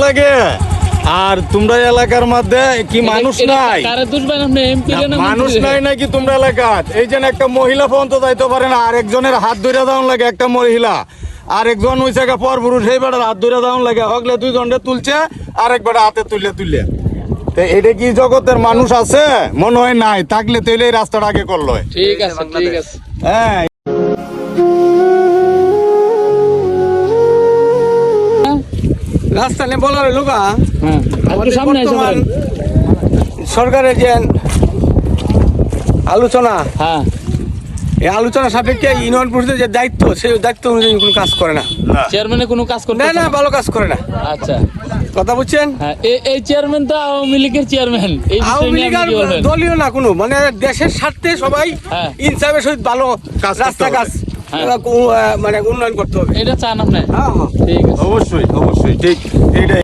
লাগে। আর তোমরা এলাকার মধ্যে কি মানুষ নাই? মানুষ নাই নাকি তোমরা এলাকাত? এই যে একটা মহিলা পর্যন্ত যাইতে পারে না, আরেকজনের হাত ধরে দেওয়ান লাগে। একটা মহিলা আরেকজন হইছে পর পুরুষ, এই বেটার হাত ধরে দেওয়ান লাগে। হকলে 2 ঘন্টা তুলছে, আরেক বেটা হাতে তুললে এটা কি জগতের মানুষ আছে? মনে হয় নাই। থাকলে তাইলে এই রাস্তাটা আগে করলো। ঠিক আছে, ঠিক আছে। হ্যাঁ, রাস্তা নিয়ে বলার লোকা একটু সামনে এসে বলেন। সরকারের যে আলোচনা, হ্যাঁ, এই আলোচনা সাপেক্ষে ইউনিয়ন পরিষদের যে দায়িত্ব, সেই দায়িত্ব অনুযায়ী কোনো কাজ করে না। চেয়ারম্যানে কোনো কাজ করতে না, ভালো কাজ করে না। আচ্ছা, কথা বুঝছেন? হ্যাঁ, এই চেয়ারম্যান তো আওয়ামী লীগের চেয়ারম্যান। এই বিষয় আওয়ামী নিয়ে লীগ আপনি আর কি বলবেন? দলীয় না কোনো, মানে দেশের স্বার্থে সবাই হ্যাঁ। ইনসাফের সহিত ভালো কাজ করতে রাস্তা হবে। কাজ হ্যাঁ। মানে উন্নয়ন করতে হবে। এটা চান আপনি? হ্যাঁ, ঠিক আছে। অবশ্যই ঠিক। এইটাই